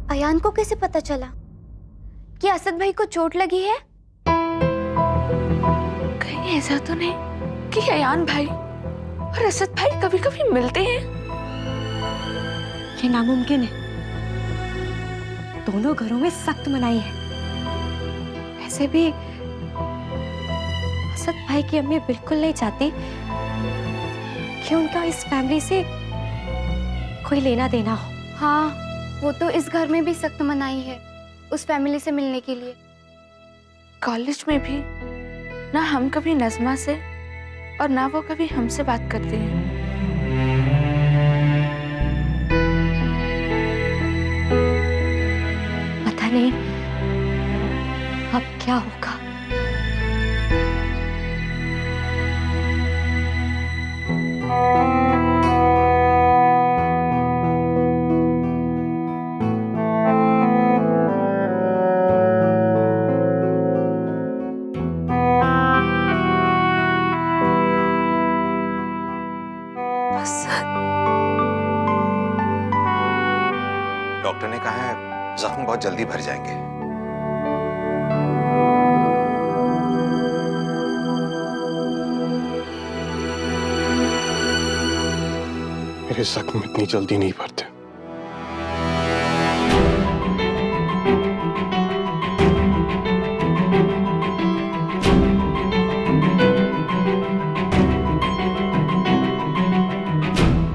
अयान को कैसे पता चला कि असद भाई को चोट लगी है? कहीं ऐसा तो नहीं कि अयान भाई और असद भाई कभी कभी मिलते हैं? ये नामुमकिन है। दोनों घरों में सख्त मनाही है। वैसे भी असद भाई की अम्मी बिल्कुल नहीं चाहती कि उनका इस फैमिली से कोई लेना देना हो। हाँ, वो तो इस घर में भी सख्त मनाही है उस फैमिली से मिलने के लिए। कॉलेज में भी ना हम कभी नज़मा से और ना वो कभी हमसे बात करते हैं। पता नहीं अब क्या होगा। डॉक्टर ने कहा है जख्म बहुत जल्दी भर जाएंगे। मेरे जख्म इतनी जल्दी नहीं भरते।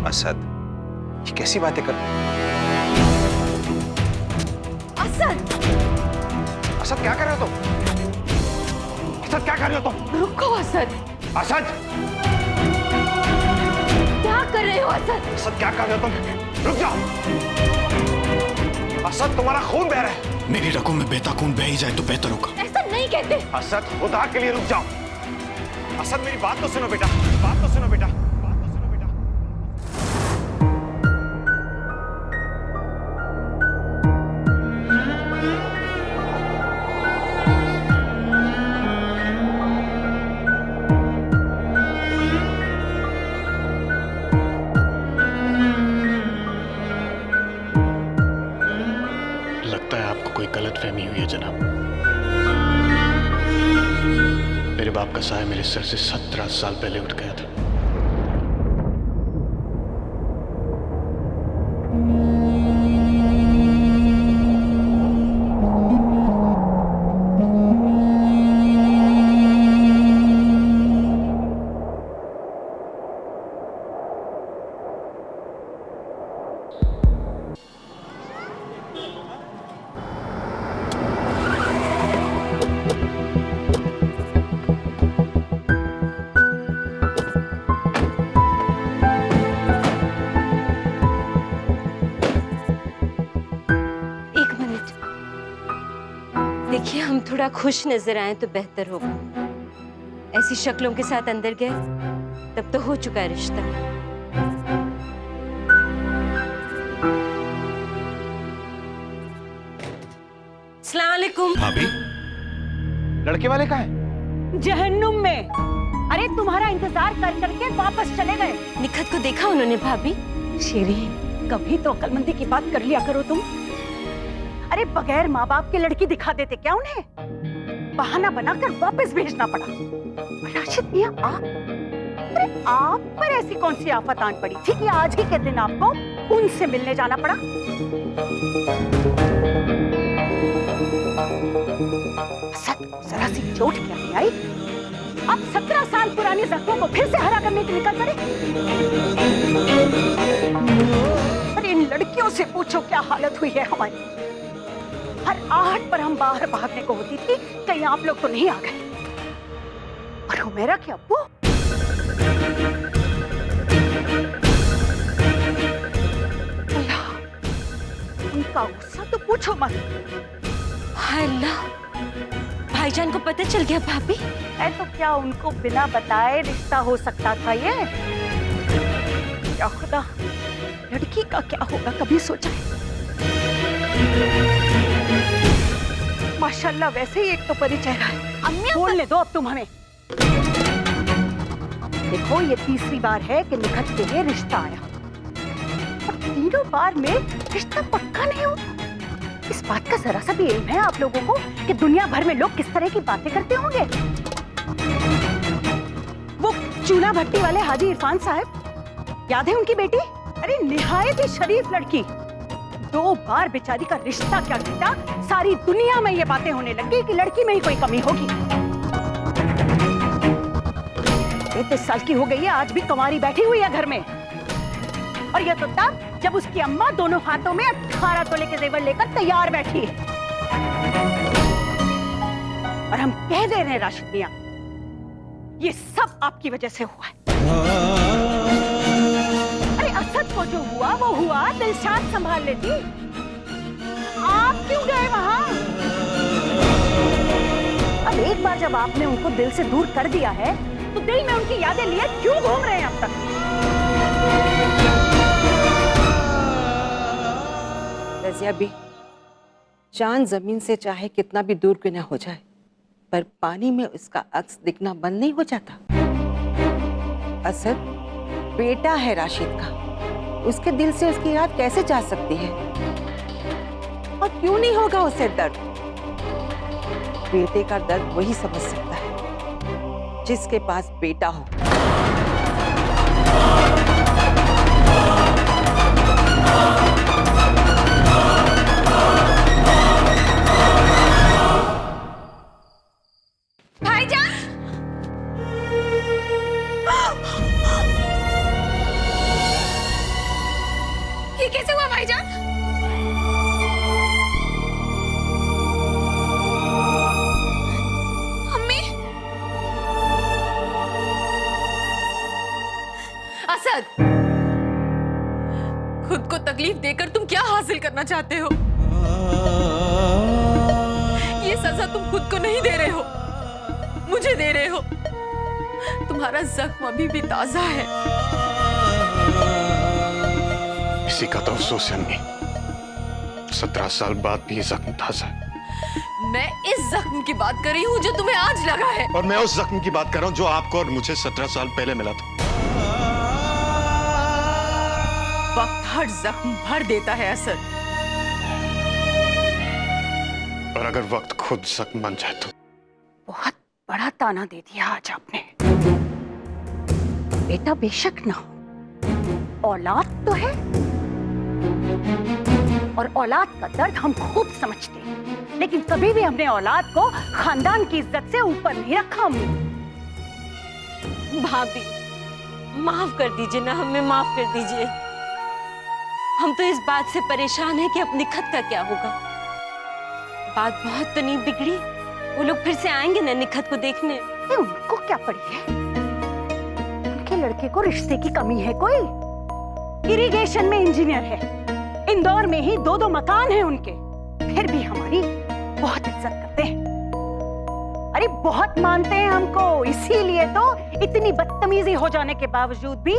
असद, ये कैसी बातें कर? असद क्या कर रहे हो तुम? असद क्या कर रहे हो तुम? रुको असद। असद क्या कर रहे हो असद? असद क्या कर रहे हो तुम? रुक जाओ। असद तुम्हारा खून बह रहा है। मेरी रगों में बहता खून बह ही जाए तो बेहतर होगा। ऐसा नहीं कहते। असद खुदा के लिए रुक जाओ। असद मेरी बात तो सुनो बेटा, बात तो सुनो बेटा, बात तो सुनो बेटा। लगता है आपको कोई गलतफहमी हुई है जनाब। मेरे बाप का साया मेरे सर से 17 साल पहले उठ गया था। देखिए, हम थोड़ा खुश नजर आए तो बेहतर होगा। ऐसी शक्लों के साथ अंदर गए तब तो हो चुका है रिश्ता। अस्सलाम वालेकुम। भाभी, लड़के वाले कहाँ हैं? जहन्नुम में। अरे तुम्हारा इंतजार कर करके वापस चले गए। निखत को देखा उन्होंने भाभी? शेरी, कभी तो अक्लमंदी की बात कर लिया करो तुम। अरे बगैर माँ बाप के लड़की दिखा देते क्या उन्हें? बहाना बनाकर वापस भेजना पड़ा। राशिद मियां, अरे आप पर ऐसी कौन सी आफत आन पड़ी थी कि आज ही के दिन आपको उनसे मिलने जाना पड़ा? जरा सी चोट क्या नहीं आई? अब 17 साल पुराने जख्मों को फिर से हरा करने के निकल पड़े। अरे इन लड़कियों से पूछो क्या हालत हुई है हमारी। हर आहट पर हम बाहर भागने को होती थी, कहीं आप लोग तो नहीं आ गए। और हुमैरा के अब्बू, अल्लाह, उनका गुस्सा तो पूछो मत। हाय अल्लाह, भाईजान को पता चल गया भाभी? ऐ तो क्या उनको बिना बताए रिश्ता हो सकता था ये? या खुदा, लड़की का क्या होगा कभी सोचा है? माशाल्लाह, वैसे ही एक तो परिचय है। बोलने दो अब तुम हमें। देखो ये तीसरी बार है कि निखत के लिए रिश्ता आया और तीनों बार में रिश्ता पक्का नहीं हुआ। इस बात का जरा सा भी इल्म है आप लोगों को कि दुनिया भर में लोग किस तरह की बातें करते होंगे? वो चूल्हा भट्टी वाले हाजी इरफान साहब, याद है उनकी बेटी? अरे निहायत ही शरीफ लड़की, 2 बार बेचारी का रिश्ता क्या कहता, सारी दुनिया में ये बातें होने लगी कि लड़की में ही कोई कमी होगी। 33 साल की हो गई है, आज भी कुंवारी बैठी हुई है घर में। और ये तो तब जब उसकी अम्मा दोनों हाथों में 18 तोले के जेवर लेकर तैयार बैठी है। और हम कह दे रहे हैं राशिद मियां, ये सब आपकी वजह से हुआ है। अरे असद को जो हुआ वो हुआ, दिलशाद संभाल लेती। आप क्यों गए वहां? अब एक बार जब आपने उनको दिल से दूर कर दिया है तो दिल में उनकी यादें लिए क्यों घूम रहे हैं अब तक? रज़िया भी, चांद जमीन से चाहे कितना भी दूर क्यों ना हो जाए, पर पानी में उसका अक्स दिखना बंद नहीं हो जाता। असद बेटा है राशिद का, उसके दिल से उसकी याद कैसे जा सकती है? और क्यों नहीं होगा उसे दर्द? बेटे का दर्द वही समझ सकता है जिसके पास बेटा हो। भाईजान! ये कैसे हुआ भाईजान? अम्मी! असद! खुद को तकलीफ देकर तुम क्या हासिल करना चाहते हो? ये सजा तुम खुद को नहीं दे रहे हो, मुझे दे रहे हो। तुम्हारा जख्म अभी भी ताजा है। इसी का तो अफसोस है अम्मी, 17 साल बाद भी ये जख्म ताजा है। मैं इस जख्म की बात कर रही हूँ जो तुम्हें आज लगा है। और मैं उस जख्म की बात कर रहा हूँ जो आपको और मुझे 17 साल पहले मिला था। वक्त हर जख्म भर देता है असद। और अगर वक्त खुद जख्म बन जाए तो? बहुत बड़ा ताना दे दिया आज आपने। बेटा बेशक ना हो, औलाद तो है, और औलाद का दर्द हम खूब समझते हैं, लेकिन कभी भी हमने औलाद को खानदान की इज्जत से ऊपर नहीं रखा। भाभी माफ कर दीजिए ना, हमें माफ कर दीजिए। हम तो इस बात से परेशान हैं कि अब निखत का क्या होगा। बात बहुत तो नहीं बिगड़ी, वो लोग फिर से आएंगे ना निखत को देखने। उनको क्या पड़ी है? उनके लड़के को रिश्ते की कमी है कोई? इरिगेशन में इंजीनियर है, इंदौर में ही 2-2 मकान हैं उनके, फिर भी हमारी बहुत इज्जत करते हैं। अरे बहुत मानते हैं हमको, इसीलिए तो इतनी बदतमीजी हो जाने के बावजूद भी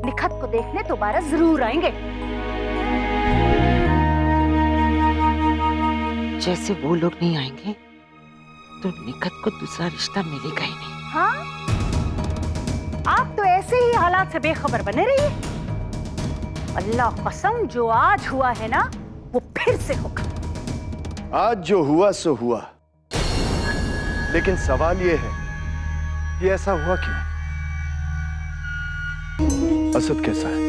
निखत को देखने दोबारा जरूर आएंगे। जैसे वो लोग नहीं आएंगे तो निखत को दूसरा रिश्ता मिलेगा ही नहीं। हाँ, आप तो ऐसे ही हालात से बेखबर बने रहिए। अल्लाह कसम, जो आज हुआ है ना वो फिर से होगा। आज जो हुआ सो हुआ, लेकिन सवाल ये है कि ऐसा हुआ क्यों? असद कैसा है?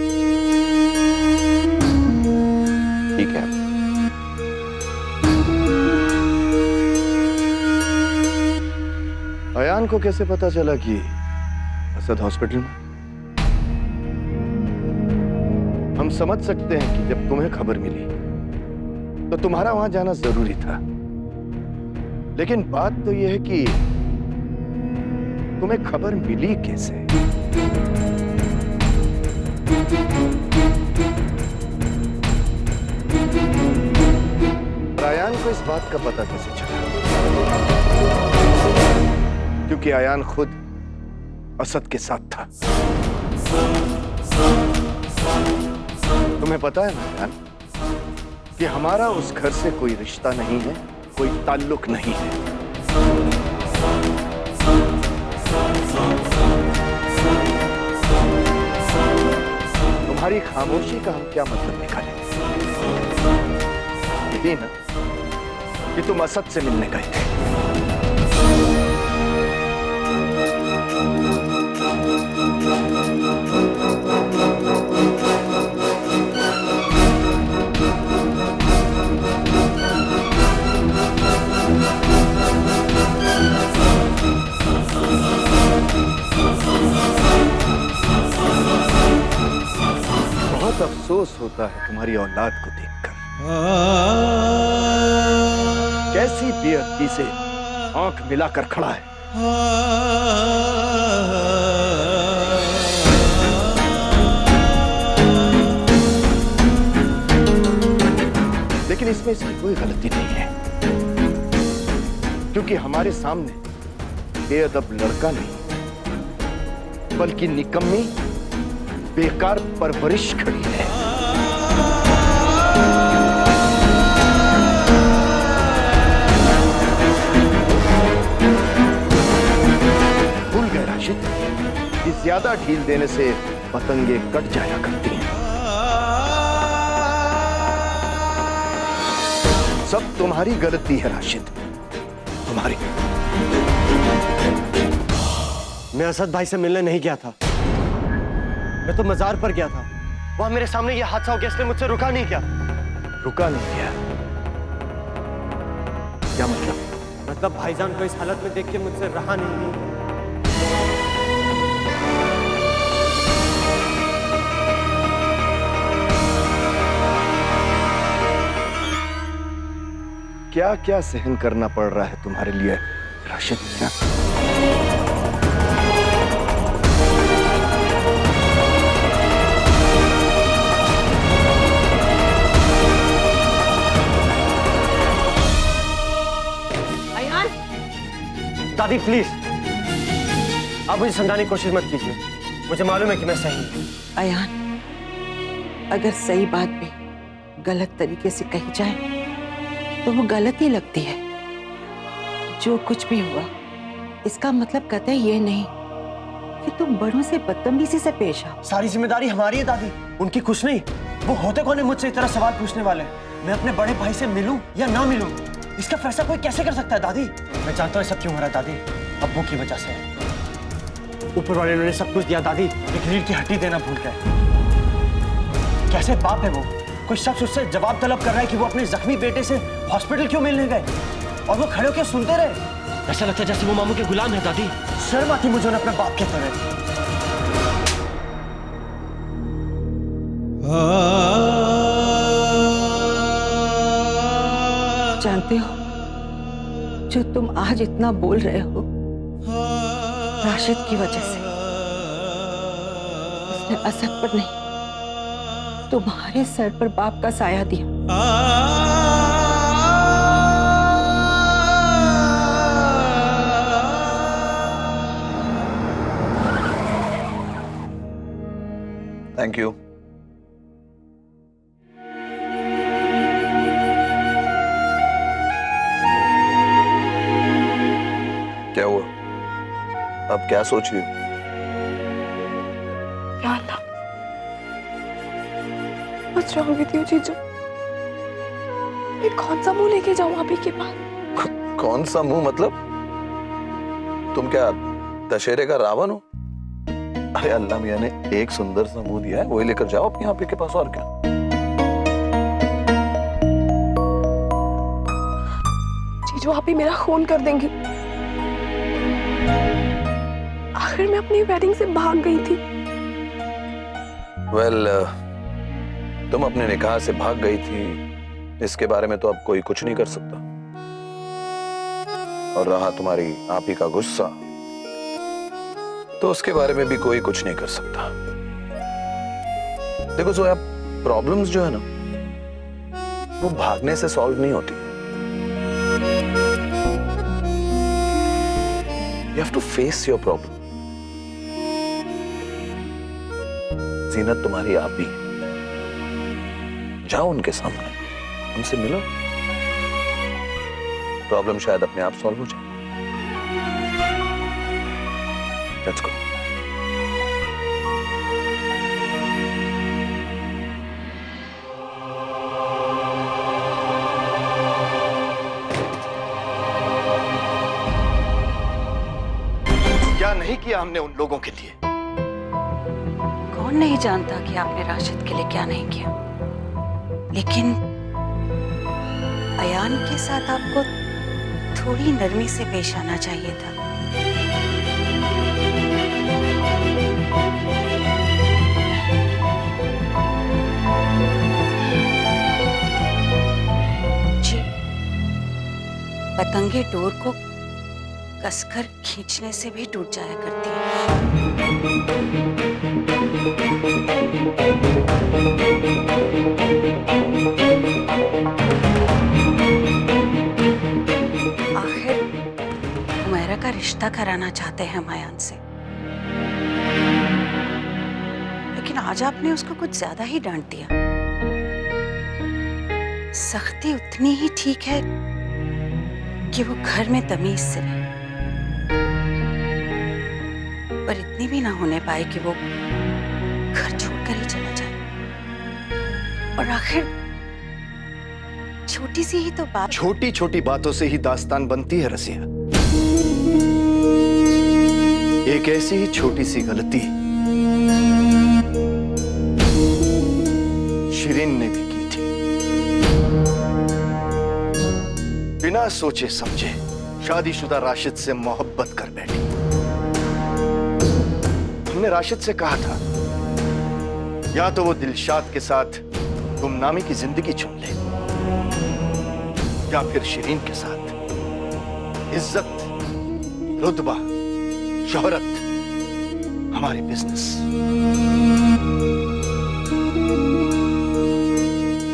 ठीक है। अयान को कैसे पता चला कि असद हॉस्पिटल में? हम समझ सकते हैं कि जब तुम्हें खबर मिली तो तुम्हारा वहां जाना जरूरी था, लेकिन बात तो यह है कि तुम्हें खबर मिली कैसे? अयान को इस बात का पता कैसे चला? क्योंकि अयान खुद असद के साथ था। तुम्हें पता है ना अयान कि हमारा उस घर से कोई रिश्ता नहीं है, कोई ताल्लुक नहीं है। तुम्हारी खामोशी का हम क्या मतलब निकालेंगे? ये ना कि तुम असद से मिलने गए थे। बहुत अफसोस होता है तुम्हारी औलाद को देखकर। कैसी बेअदबी से आंख मिलाकर खड़ा है। लेकिन इसमें इसकी कोई गलती नहीं है, क्योंकि हमारे सामने बेअदब लड़का नहीं बल्कि निकम्मी बेकार परवरिश खड़ी है। भूल गए राशिद कि ज्यादा ढील देने से पतंगे कट जाया करती हैं। सब तुम्हारी गलती है राशिद, तुम्हारी। मैं असद भाई से मिलने नहीं गया था, मैं तो मजार पर गया था। वहां मेरे सामने ये हादसा हो गया, इसलिए मुझसे रुका नहीं गया। रुका नहीं गया? क्या मतलब? मतलब भाईजान को इस हालत में देख के मुझसे रहा नहीं। क्या क्या सहन करना पड़ रहा है तुम्हारे लिए राशिद? क्या दादी प्लीज, आप मुझे समझाने की कोशिश मत कीजिए। मुझे मालूम है कि मैं सही हूं। अयान, अगर सही बात भी गलत तरीके से कही जाए तो वो गलत ही लगती है। जो कुछ भी हुआ इसका मतलब कतई ये नहीं कि तुम बड़ों से बदतमीजी से पेश आओ। सारी जिम्मेदारी हमारी है दादी, उनकी कुछ नहीं। वो होते कौन है मुझसे इस तरह सवाल पूछने वाले? मैं अपने बड़े भाई से मिलूं या ना मिलूं, इसका फैसला कोई कैसे कर सकता है दादी? मैं जानता हूँ सब क्यों हो रहा है दादी, अब्बू की वजह से। ऊपर वाले ने सब कुछ दिया दादी, एक रीढ़ की हड्डी देना भूल गए। कैसे बाप है वो? कोई शख्स उससे जवाब तलब कर रहा है कि वो अपने जख्मी बेटे से हॉस्पिटल क्यों मिलने गए, और वो खड़े होकर सुनते रहे। ऐसा लगता है जैसे वो मामू के गुलाम है दादी। शर्म आती मुझे अपने बाप के तरह। जानते हो, जो तुम आज इतना बोल रहे हो राशिद की वजह से। उसने असद पर नहीं, तुम्हारे सर पर बाप का साया दिया। Thank you. क्या हुआ? अब क्या सोच रही हो? या अल्लाह, What's wrong with you, जीजू? मैं कौन सा मुंह लेके जाऊं आप ही के पास? कौन सा मुंह मतलब? तुम क्या दशहरे का रावण हो? अरे अल्लाह मियां ने एक सुंदर सा मुंह दिया है, वही लेकर जाओ अपनी आप ही के पास, और क्या। जीजू आप ही मेरा खून कर देंगे। आखिर मैं अपनी वेडिंग से भाग गई थी। वेल, तुम अपने निकाह से भाग गई थी, इसके बारे में तो अब कोई कुछ नहीं कर सकता। और रहा तुम्हारी आप ही का गुस्सा, तो उसके बारे में भी कोई कुछ नहीं कर सकता। देखो जोया, प्रॉब्लम्स जो है ना, वो भागने से सॉल्व नहीं होती। You have to face your problem. जीनत तुम्हारी आप भी है, जाओ उनके सामने, उनसे मिलो, प्रॉब्लम शायद अपने आप सॉल्व हो जाए। Let's go. किया हमने उन लोगों के लिए। कौन नहीं जानता कि आपने राशिद के लिए क्या नहीं किया, लेकिन अयान के साथ आपको थोड़ी नरमी से पेश आना चाहिए था। जी, पतंगे डोर को कसकर खींचने से भी टूट जाया करती है। आखिर हुमैरा का रिश्ता कराना चाहते हैं हम अयान से, लेकिन आज आपने उसको कुछ ज्यादा ही डांट दिया। सख्ती उतनी ही ठीक है कि वो घर में तमीज से रहे, पर इतनी भी ना होने पाए कि वो घर छोड़कर ही चला जाए। और आखिर छोटी सी ही तो बात। छोटी छोटी बातों से ही दास्तान बनती है रसिया। एक ऐसी ही छोटी सी गलती शिरीन ने भी की थी। बिना सोचे समझे शादीशुदा राशिद से मोहब्बत कर बैठी। हमने राशिद से कहा था या तो वो दिलशाद के साथ गुमनामी की जिंदगी चुन ले, या फिर शिरीन के साथ इज्जत, रुतबा, शोहरत, हमारी बिजनेस।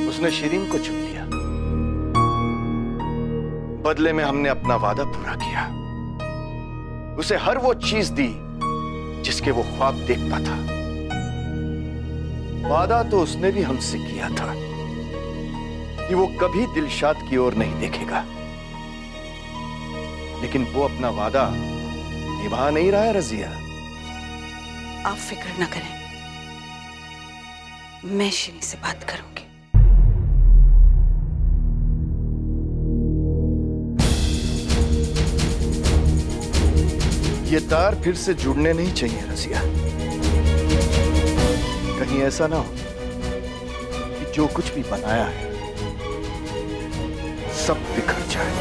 उसने शिरीन को चुन लिया। बदले में हमने अपना वादा पूरा किया, उसे हर वो चीज दी जिसके वो ख्वाब देखता था। वादा तो उसने भी हमसे किया था कि वो कभी दिलशाद की ओर नहीं देखेगा, लेकिन वो अपना वादा निभा नहीं रहा है रजिया। आप फिक्र न करें, मैं शिरीन से बात करूंगी। ये तार फिर से जुड़ने नहीं चाहिए रजिया। कहीं ऐसा ना हो कि जो कुछ भी बनाया है सब बिखर जाए।